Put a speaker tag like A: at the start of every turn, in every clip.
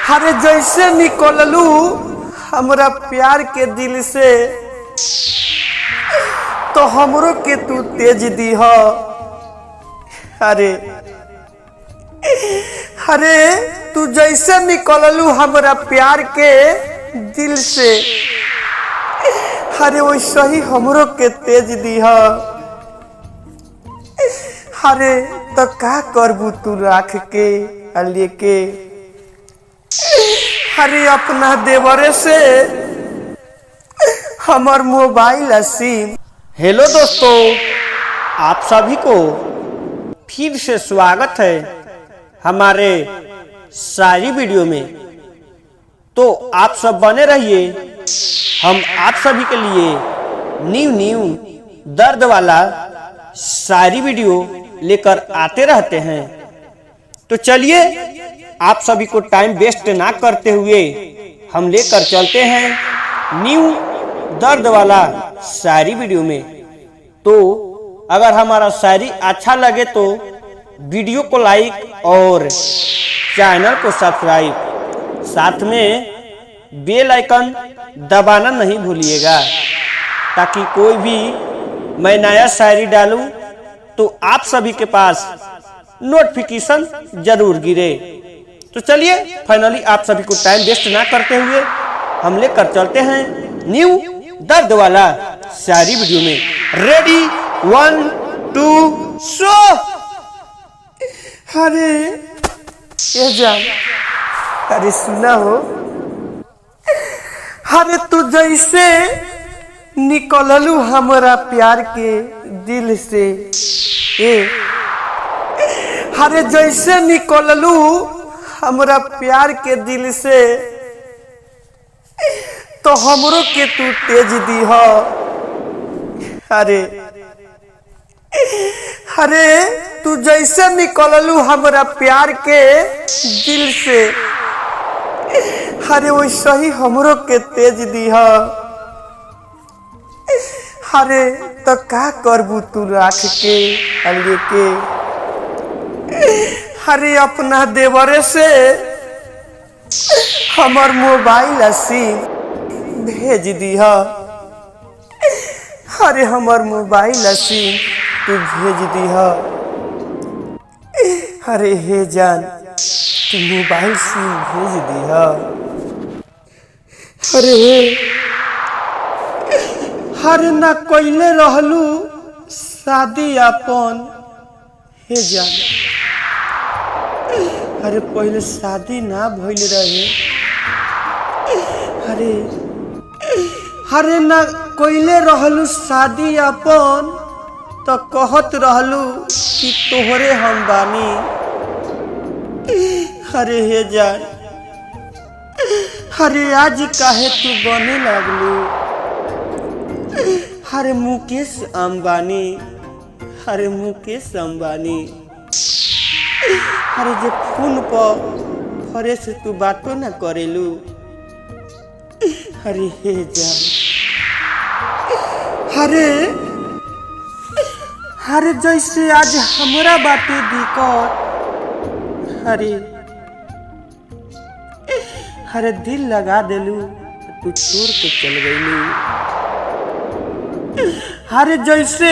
A: अरे जैसे निकललू हमरा प्यार के दिल से तो हमरो के तू तेज दीह। अरे अरे तू जैसे निकललू हमरा प्यार के दिल से, अरे वैसे ही हमरो के तेज दीह। अरे तो का करबू तू राख के लेके, अरे अपना देवरे से हमार मोबाइल सिम। हेलो दोस्तों, आप सभी को फिर से स्वागत है हमारे सारी वीडियो में। तो आप सब बने रहिए, हम आप सभी के लिए न्यू दर्द वाला सारी वीडियो लेकर आते रहते हैं। तो चलिए आप सभी को टाइम वेस्ट ना करते हुए हम लेकर चलते हैं न्यू दर्द वाला शायरी वीडियो में। तो अगर हमारा शायरी अच्छा लगे तो वीडियो को लाइक और चैनल को सब्सक्राइब, साथ में बेल आइकन दबाना नहीं भूलिएगा, ताकि कोई भी मैं नया शायरी डालूं तो आप सभी के पास नोटिफिकेशन जरूर गिरे। तो चलिए फाइनली आप सभी को टाइम वेस्ट ना करते हुए हम लेकर चलते हैं न्यू दर्द वाला शायरी वीडियो में। रेडी 1 2 शो। अरे ये जान, अरे सुना हो, अरे तू जैसे निकललू हमारा प्यार के दिल से, अरे जैसे निकललू हमरा प्यार के दिल से तो हमरो के तू तेज दीह। अरे अरे तू जैसे निकललू हमरा प्यार के दिल से, अरे वैसे ही हमरो के तेज दीह। अरे तो का करबू तू राख के लेके, अरे अपना देवरे से हमार मोबाइल सिम भेज दीह। अरे हमार मोबाइल सिम तू भेज दीह। अरे हे जान, तू मोबाइल सिम भेज दीह। अरे अरे ना कोइले रहलू शादी अपन, हे जान, अरे पहले शादी ना भइल रहे। अरे ना कोइले रहलू शादी अपन तो कहत रहलू कि तोहरे हम बानी। अरे हे जान, अरे आज काहे तू बने लगलू अरे मुकेश अंबानी, अरे मुकेश अंबानी। अरे जब फोन पर फरे से तू बातों न करेलू। अरे हे जान, अरे जैसे आज हमरा बातें दिक्कत, अरे दिल लगा देलू तू छोड़ के चल गईलू। अरे जैसे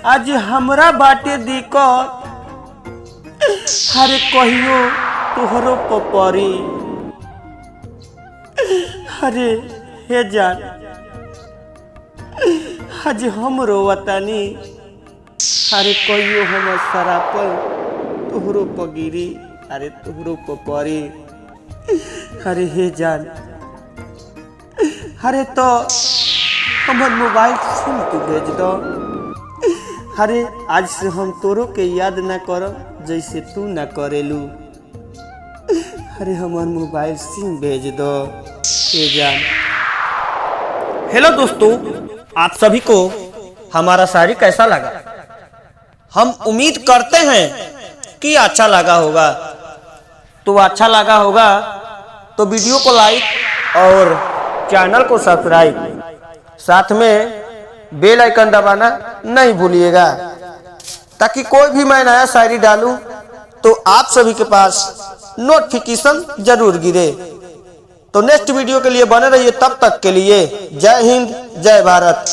A: आज हमरा बाटे दिक्कत, अरे कहियो तोहरो पपरी। अरे हे जान, आज हमरो वतनी, अरे कहियो हम सरापल तोहरो पगिरी, अरे तोहरो पपरी। अरे हे जान, अरे तो हमार मोबाइल सिम तू भेज दो। अरे आज से हम तोरो के याद ना करब जैसे तू ना करेलू। अरे हमार मोबाइल सिम भेज दो ये जान। हेलो दोस्तों, आप सभी को हमारा शायरी कैसा लगा? हम उम्मीद करते हैं कि अच्छा लगा होगा। तो अच्छा लगा होगा तो वीडियो को लाइक और चैनल को सब्सक्राइब, साथ में बेल आइकन दबाना नहीं भूलिएगा, ताकि कोई भी मैं नया शायरी डालूं तो आप सभी के पास नोटिफिकेशन जरूर गिरे। तो नेक्स्ट वीडियो के लिए बने रहिए, तब तक के लिए जय हिंद जय भारत।